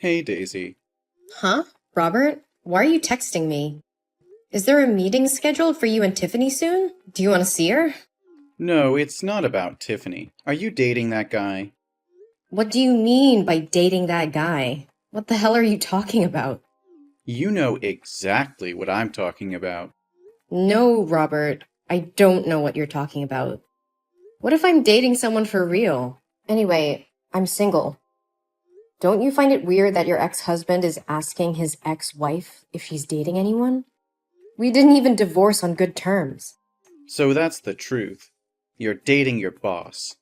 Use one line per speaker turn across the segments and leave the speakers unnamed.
Hey, Daisy.
Huh? Robert? Why are you texting me? Is there a meeting scheduled for you and Tiffany soon? Do you want to see her?
No, it's not about Tiffany. Are you dating that guy?
What do you mean by dating that guy? What the hell are you talking about?
You know exactly what I'm talking about.
No, Robert. I don't know what you're talking about. What if I'm dating someone for real? Anyway, I'm single. Don't you find it weird that your ex-husband is asking his ex-wife if she's dating anyone? We didn't even divorce on good terms.
So that's the truth. You're dating your boss.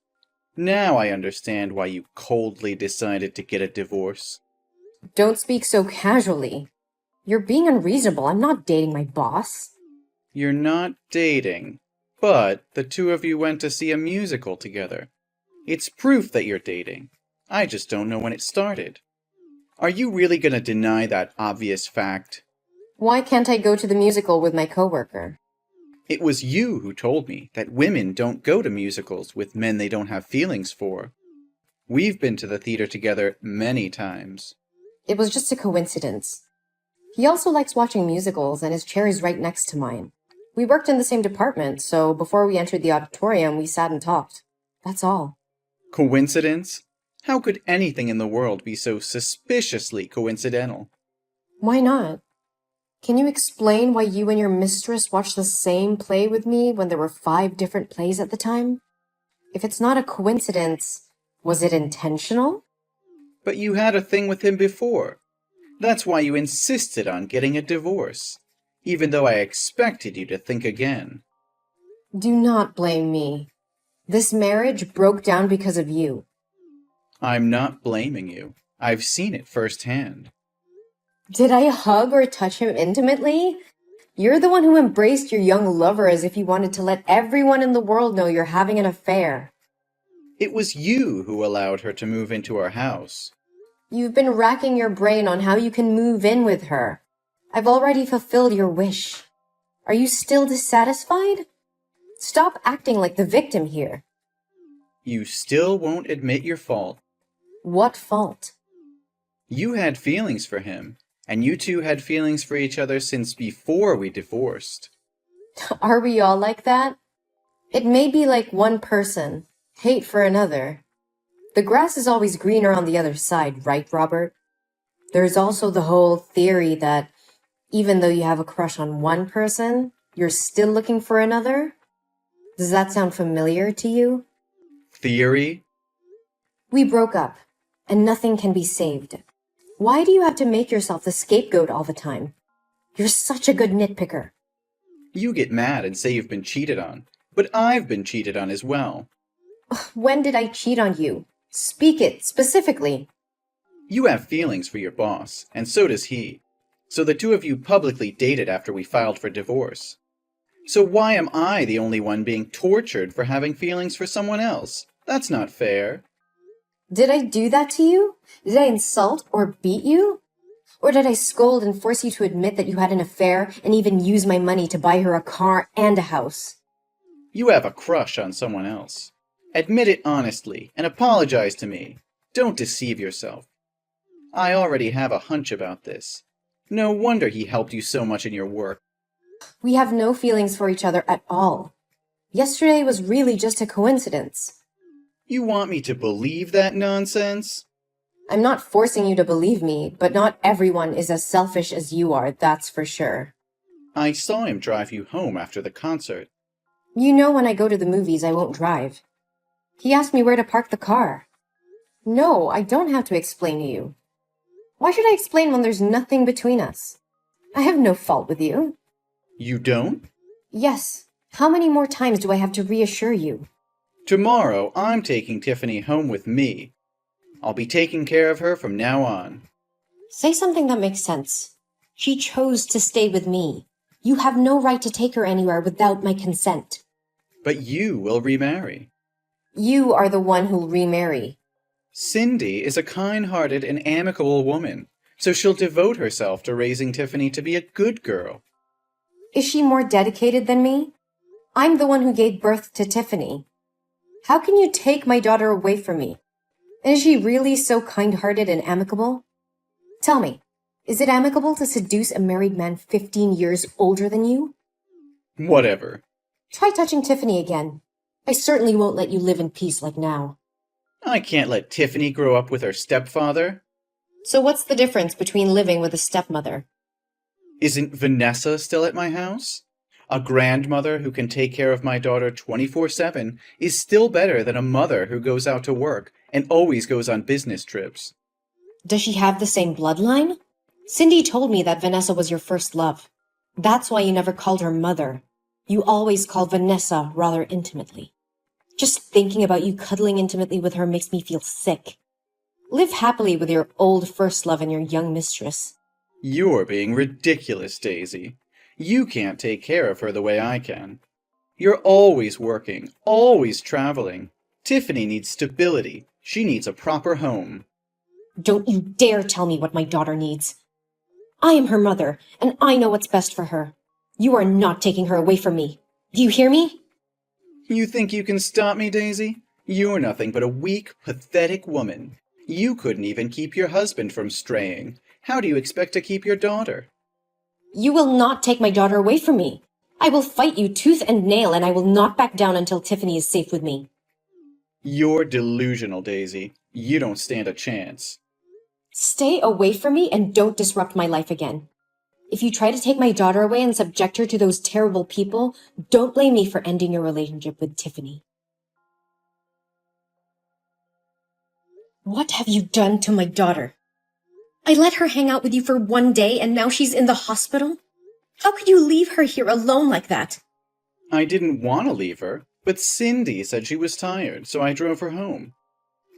Now I understand why you coldly decided to get a divorce.
Don't speak so casually. You're being unreasonable. I'm not dating my boss.
You're not dating, but the two of you went to see a musical together. It's proof that you're dating. I just don't know when it started. Are you really gonna deny that obvious fact?
Why can't I go to the musical with my coworker?
It was you who told me that women don't go to musicals with men they don't have feelings for. We've been to the theater together many times.
It was just a coincidence. He also likes watching musicals, and his chair is right next to mine. We worked in the same department, so before we entered the auditorium, we sat and talked. That's all.
Coincidence? How could anything in the world be so suspiciously coincidental?
Why not? Can you explain why you and your mistress watched the same play with me when there were 5 different plays at the time? If it's not a coincidence, was it intentional?
But you had a thing with him before. That's why you insisted on getting a divorce, even though I expected you to think again.
Do not blame me. This marriage broke down because of you.
I'm not blaming you. I've seen it firsthand.
Did I hug or touch him intimately? You're the one who embraced your young lover as if you wanted to let everyone in the world know you're having an affair.
It was you who allowed her to move into our house.
You've been racking your brain on how you can move in with her. I've already fulfilled your wish. Are you still dissatisfied? Stop acting like the victim here.
You still won't admit your fault.
What fault?
You had feelings for him, and you two had feelings for each other since before we divorced.
Are we all like that? It may be like one person, hate for another. The grass is always greener on the other side, right, Robert? There's also the whole theory that even though you have a crush on one person, you're still looking for another? Does that sound familiar to you?
Theory?
We broke up, and nothing can be saved. Why do you have to make yourself the scapegoat all the time? You're such a good nitpicker.
You get mad and say you've been cheated on, but I've been cheated on as well.
When did I cheat on you? Speak it, specifically.
You have feelings for your boss, and so does he. So the two of you publicly dated after we filed for divorce. So why am I the only one being tortured for having feelings for someone else? That's not fair.
Did I do that to you? Did I insult or beat you? Or did I scold and force you to admit that you had an affair and even use my money to buy her a car and a house?
You have a crush on someone else. Admit it honestly and apologize to me. Don't deceive yourself. I already have a hunch about this. No wonder he helped you so much in your work.
We have no feelings for each other at all. Yesterday was really just a coincidence.
You want me to believe that nonsense?
I'm not forcing you to believe me, but not everyone is as selfish as you are, that's for sure.
I saw him drive you home after the concert.
You know when I go to the movies, I won't drive. He asked me where to park the car. No, I don't have to explain to you. Why should I explain when there's nothing between us? I have no fault with you.
You don't?
Yes. How many more times do I have to reassure you?
Tomorrow, I'm taking Tiffany home with me. I'll be taking care of her from now on.
Say something that makes sense. She chose to stay with me. You have no right to take her anywhere without my consent.
But you will remarry.
You are the one who'll remarry.
Cindy is a kind-hearted and amicable woman, so she'll devote herself to raising Tiffany to be a good girl.
Is she more dedicated than me? I'm the one who gave birth to Tiffany. How can you take my daughter away from me? And is she really so kind-hearted and amicable? Tell me, is it amicable to seduce a married man 15 years older than you?
Whatever.
Try touching Tiffany again. I certainly won't let you live in peace like now.
I can't let Tiffany grow up with her stepfather.
So what's the difference between living with a stepmother?
Isn't Vanessa still at my house? A grandmother who can take care of my daughter 24/7 is still better than a mother who goes out to work and always goes on business trips.
Does she have the same bloodline? Cindy told me that Vanessa was your first love. That's why you never called her mother. You always called Vanessa rather intimately. Just thinking about you cuddling intimately with her makes me feel sick. Live happily with your old first love and your young mistress.
You're being ridiculous, Daisy. You can't take care of her the way I can. You're always working, always traveling. Tiffany needs stability. She needs a proper home.
Don't you dare tell me what my daughter needs. I am her mother, and I know what's best for her. You are not taking her away from me. Do you hear me?
You think you can stop me, Daisy? You're nothing but a weak, pathetic woman. You couldn't even keep your husband from straying. How do you expect to keep your daughter?
You will not take my daughter away from me. I will fight you tooth and nail, and I will not back down until Tiffany is safe with me.
You're delusional, Daisy. You don't stand a chance.
Stay away from me and don't disrupt my life again. If you try to take my daughter away and subject her to those terrible people, don't blame me for ending your relationship with Tiffany. What have you done to my daughter? I let her hang out with you for one day and now she's in the hospital? How could you leave her here alone like that?
I didn't want to leave her, but Cindy said she was tired, so I drove her home.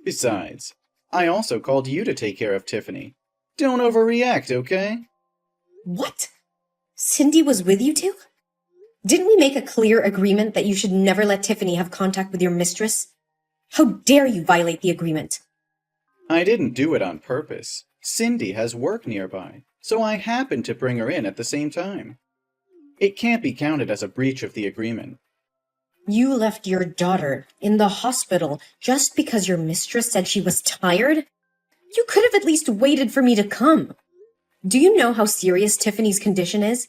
Besides, I also called you to take care of Tiffany. Don't overreact, okay?
What? Cindy was with you two? Didn't we make a clear agreement that you should never let Tiffany have contact with your mistress? How dare you violate the agreement?
I didn't do it on purpose. Cindy has work nearby, so I happened to bring her in at the same time. It can't be counted as a breach of the agreement.
You left your daughter in the hospital just because your mistress said she was tired? You could have at least waited for me to come. Do you know how serious Tiffany's condition is?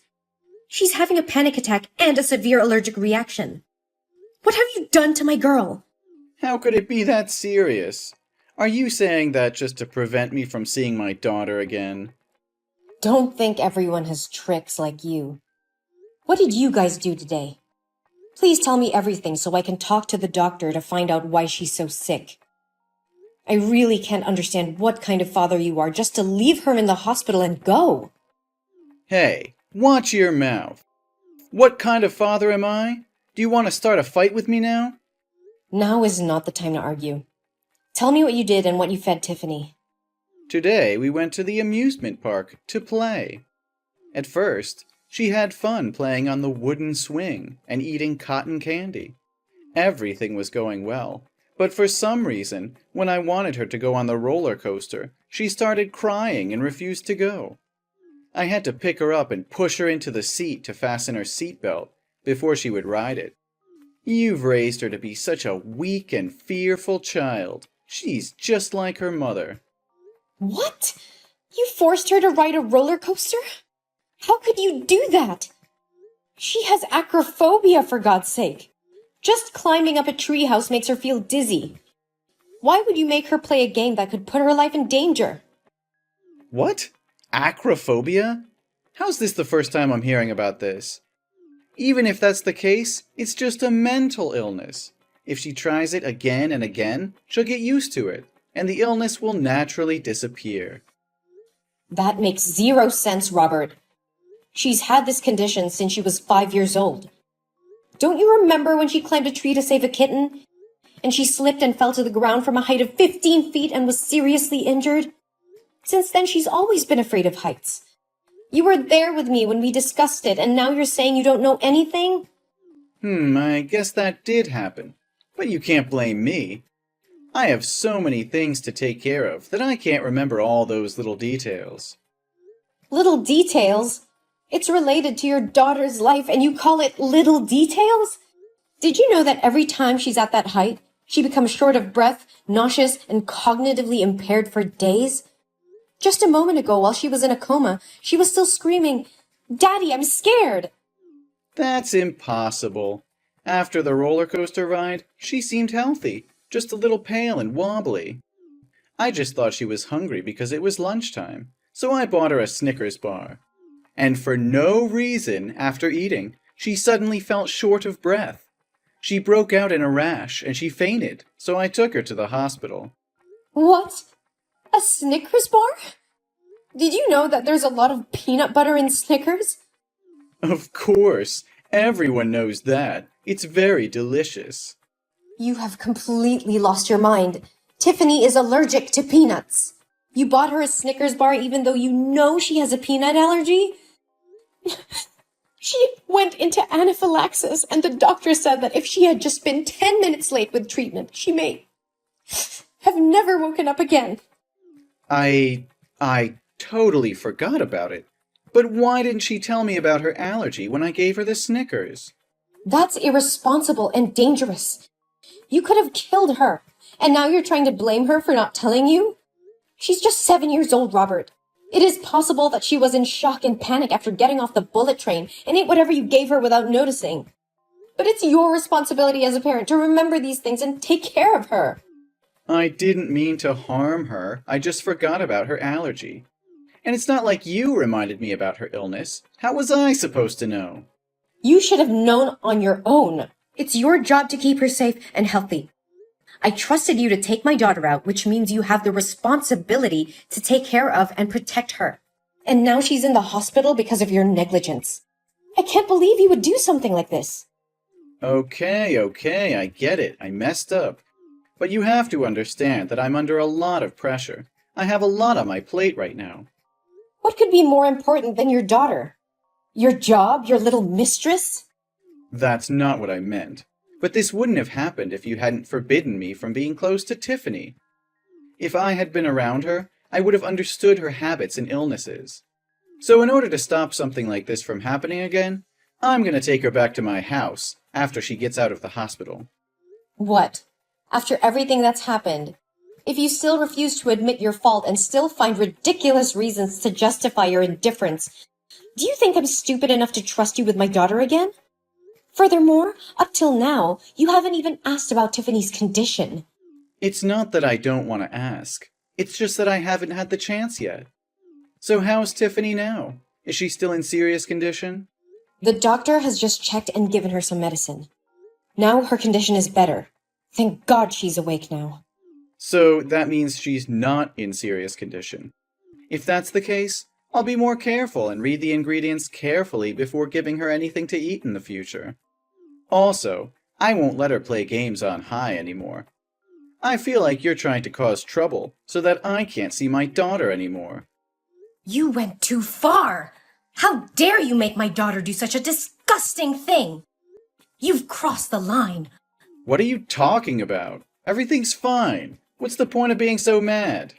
She's having a panic attack and a severe allergic reaction. What have you done to my girl?
How could it be that serious? Are you saying that just to prevent me from seeing my daughter again?
Don't think everyone has tricks like you. What did you guys do today? Please tell me everything so I can talk to the doctor to find out why she's so sick. I really can't understand what kind of father you are just to leave her in the hospital and go.
Hey, watch your mouth. What kind of father am I? Do you want to start a fight with me now?
Now is not the time to argue. Tell me what you did and what you fed Tiffany.
Today we went to the amusement park to play. At first, she had fun playing on the wooden swing and eating cotton candy. Everything was going well, but for some reason, when I wanted her to go on the roller coaster, she started crying and refused to go. I had to pick her up and push her into the seat to fasten her seatbelt before she would ride it. You've raised her to be such a weak and fearful child. She's just like her mother.
What? You forced her to ride a roller coaster? How could you do that? She has acrophobia, for God's sake. Just climbing up a treehouse makes her feel dizzy. Why would you make her play a game that could put her life in danger?
What? Acrophobia? How's this the first time I'm hearing about this? Even if that's the case, it's just a mental illness. If she tries it again and again, she'll get used to it, and the illness will naturally disappear.
That makes zero sense, Robert. She's had this condition since she was 5 years old. Don't you remember when she climbed a tree to save a kitten? And she slipped and fell to the ground from a height of 15 feet and was seriously injured? Since then, she's always been afraid of heights. You were there with me when we discussed it, and now you're saying you don't know anything?
I guess that did happen. But you can't blame me. I have so many things to take care of that I can't remember all those little details.
Little details? It's related to your daughter's life and you call it little details? Did you know that every time she's at that height, she becomes short of breath, nauseous, and cognitively impaired for days? Just a moment ago, while she was in a coma, she was still screaming, "Daddy, I'm scared!"
That's impossible. After the roller coaster ride, she seemed healthy, just a little pale and wobbly. I just thought she was hungry because it was lunchtime, so I bought her a Snickers bar. And for no reason, after eating, she suddenly felt short of breath. She broke out in a rash and she fainted, so I took her to the hospital.
What? A Snickers bar? Did you know that there's a lot of peanut butter in Snickers?
Of course, everyone knows that. It's very delicious.
You have completely lost your mind. Tiffany is allergic to peanuts. You bought her a Snickers bar even though you know she has a peanut allergy? She went into anaphylaxis, and the doctor said that if she had just been 10 minutes late with treatment, she may have never woken up again.
I totally forgot about it. But why didn't she tell me about her allergy when I gave her the Snickers?
That's irresponsible and dangerous. You could have killed her, and now you're trying to blame her for not telling you? She's just 7 years old, Robert. It is possible that she was in shock and panic after getting off the bullet train and ate whatever you gave her without noticing. But it's your responsibility as a parent to remember these things and take care of her.
I didn't mean to harm her. I just forgot about her allergy. And it's not like you reminded me about her illness. How was I supposed to know?
You should have known on your own. It's your job to keep her safe and healthy. I trusted you to take my daughter out, which means you have the responsibility to take care of and protect her. And now she's in the hospital because of your negligence. I can't believe you would do something like this.
Okay, I get it. I messed up. But you have to understand that I'm under a lot of pressure. I have a lot on my plate right now.
What could be more important than your daughter? Your job, your little mistress?
That's not what I meant. But this wouldn't have happened if you hadn't forbidden me from being close to Tiffany. If I had been around her, I would have understood her habits and illnesses. So in order to stop something like this from happening again, I'm going to take her back to my house after she gets out of the hospital.
What? After everything that's happened? If you still refuse to admit your fault and still find ridiculous reasons to justify your indifference, do you think I'm stupid enough to trust you with my daughter again? Furthermore, up till now, you haven't even asked about Tiffany's condition.
It's not that I don't want to ask. It's just that I haven't had the chance yet. So how's Tiffany now? Is she still in serious condition?
The doctor has just checked and given her some medicine. Now her condition is better. Thank God she's awake now.
So that means she's not in serious condition. If that's the case, I'll be more careful and read the ingredients carefully before giving her anything to eat in the future. Also, I won't let her play games on high anymore. I feel like you're trying to cause trouble so that I can't see my daughter anymore.
You went too far! How dare you make my daughter do such a disgusting thing! You've crossed the line.
What are you talking about? Everything's fine. What's the point of being so mad?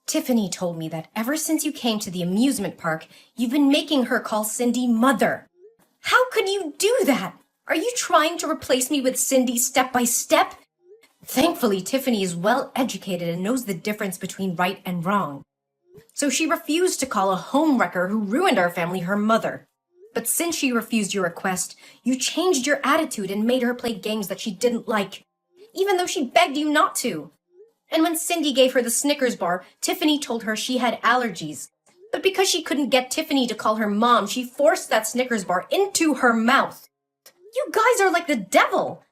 Tiffany told me that ever since you came to the amusement park, you've been making her call Cindy mother. How could you do that? Are you trying to replace me with Cindy step by step? Thankfully, Tiffany is well educated and knows the difference between right and wrong. So she refused to call a homewrecker who ruined our family her mother. But since she refused your request, you changed your attitude and made her play games that she didn't like, even though she begged you not to. And when Cindy gave her the Snickers bar, Tiffany told her she had allergies. But because she couldn't get Tiffany to call her mom, she forced that Snickers bar into her mouth. You guys are like the devil.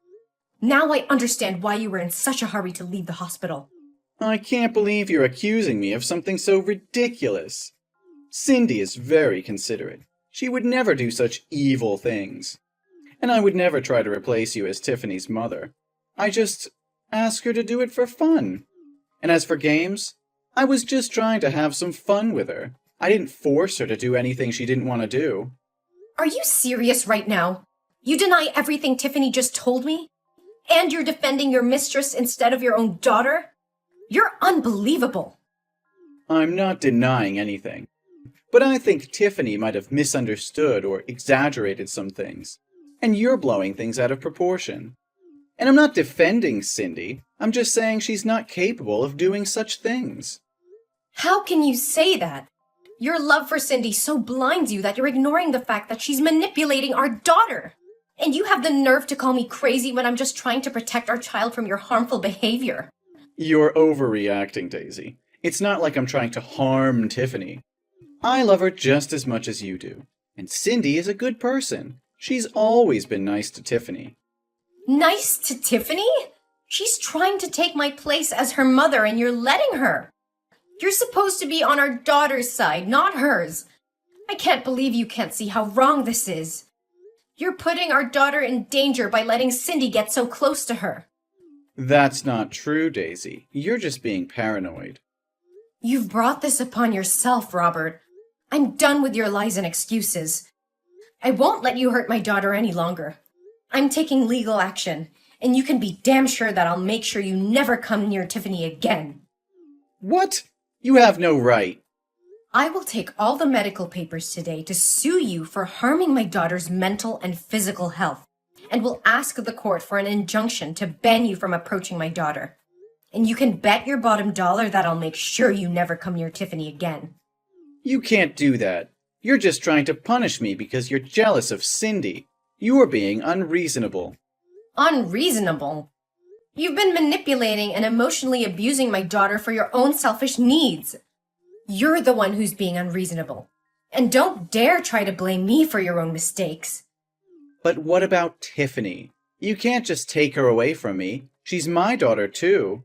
Now I understand why you were in such a hurry to leave the hospital.
I can't believe you're accusing me of something so ridiculous. Cindy is very considerate. She would never do such evil things. And I would never try to replace you as Tiffany's mother. I just ask her to do it for fun. And as for games, I was just trying to have some fun with her. I didn't force her to do anything she didn't want to do.
Are you serious right now? You deny everything Tiffany just told me? And you're defending your mistress instead of your own daughter? You're unbelievable.
I'm not denying anything. But I think Tiffany might have misunderstood or exaggerated some things. And you're blowing things out of proportion. And I'm not defending Cindy. I'm just saying she's not capable of doing such things.
How can you say that? Your love for Cindy so blinds you that you're ignoring the fact that she's manipulating our daughter. And you have the nerve to call me crazy when I'm just trying to protect our child from your harmful behavior.
You're overreacting, Daisy. It's not like I'm trying to harm Tiffany. I love her just as much as you do. And Cindy is a good person. She's always been nice to Tiffany.
Nice to Tiffany? She's trying to take my place as her mother and you're letting her. You're supposed to be on our daughter's side, not hers. I can't believe you can't see how wrong this is. You're putting our daughter in danger by letting Cindy get so close to her.
That's not true, Daisy. You're just being paranoid.
You've brought this upon yourself, Robert. I'm done with your lies and excuses. I won't let you hurt my daughter any longer. I'm taking legal action, and you can be damn sure that I'll make sure you never come near Tiffany again.
What? You have no right.
I will take all the medical papers today to sue you for harming my daughter's mental and physical health, and will ask the court for an injunction to ban you from approaching my daughter. And you can bet your bottom dollar that I'll make sure you never come near Tiffany again.
You can't do that. You're just trying to punish me because you're jealous of Cindy. You are being unreasonable.
Unreasonable? You've been manipulating and emotionally abusing my daughter for your own selfish needs. You're the one who's being unreasonable. And don't dare try to blame me for your own mistakes.
But what about Tiffany? You can't just take her away from me. She's my daughter, too.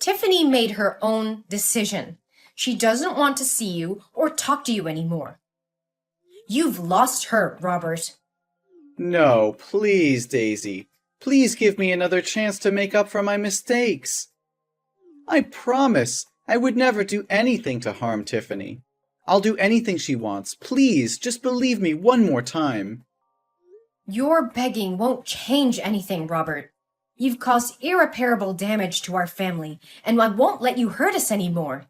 Tiffany made her own decision. She doesn't want to see you or talk to you anymore. You've lost her, Robert.
No, please, Daisy. Please give me another chance to make up for my mistakes. I promise I would never do anything to harm Tiffany. I'll do anything she wants. Please, just believe me one more time.
Your begging won't change anything, Robert. You've caused irreparable damage to our family, and I won't let you hurt us anymore.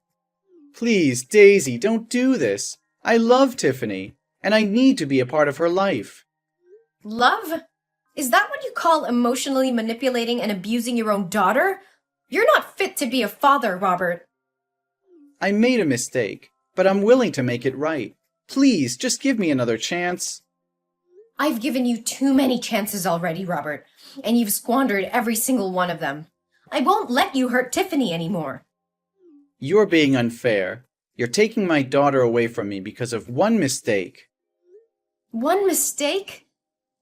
Please, Daisy, don't do this. I love Tiffany, and I need to be a part of her life.
Love? Is that what you call emotionally manipulating and abusing your own daughter? You're not fit to be a father, Robert.
I made a mistake, but I'm willing to make it right. Please, just give me another chance.
I've given you too many chances already, Robert, and you've squandered every single one of them. I won't let you hurt Tiffany anymore.
You're being unfair. You're taking my daughter away from me because of one mistake.
One mistake?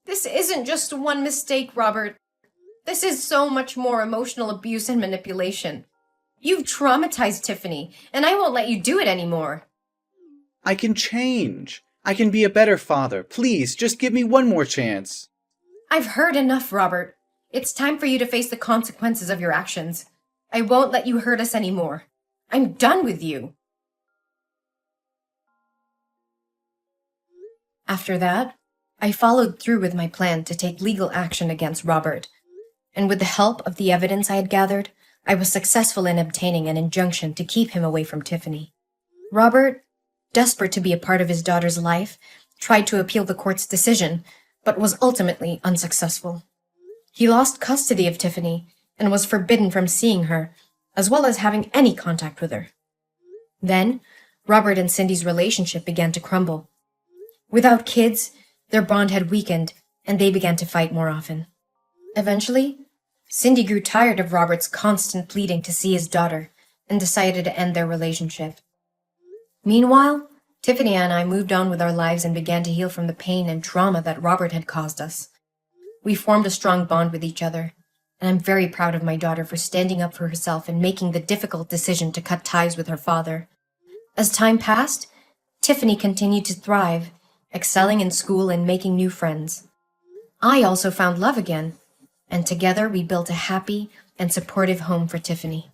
This isn't just one mistake, Robert. This is so much more emotional abuse and manipulation. You've traumatized Tiffany, and I won't let you do it anymore.
I can change. I can be a better father. Please, just give me one more chance.
I've heard enough, Robert. It's time for you to face the consequences of your actions. I won't let you hurt us anymore. I'm done with you. After that, I followed through with my plan to take legal action against Robert, and with the help of the evidence I had gathered, I was successful in obtaining an injunction to keep him away from Tiffany. Robert, desperate to be a part of his daughter's life, tried to appeal the court's decision, but was ultimately unsuccessful. He lost custody of Tiffany and was forbidden from seeing her, as well as having any contact with her. Then, Robert and Cindy's relationship began to crumble. Without kids, their bond had weakened, and they began to fight more often. Eventually, Cindy grew tired of Robert's constant pleading to see his daughter and decided to end their relationship. Meanwhile, Tiffany and I moved on with our lives and began to heal from the pain and trauma that Robert had caused us. We formed a strong bond with each other, and I'm very proud of my daughter for standing up for herself and making the difficult decision to cut ties with her father. As time passed, Tiffany continued to thrive, excelling in school and making new friends. I also found love again, and together we built a happy and supportive home for Tiffany.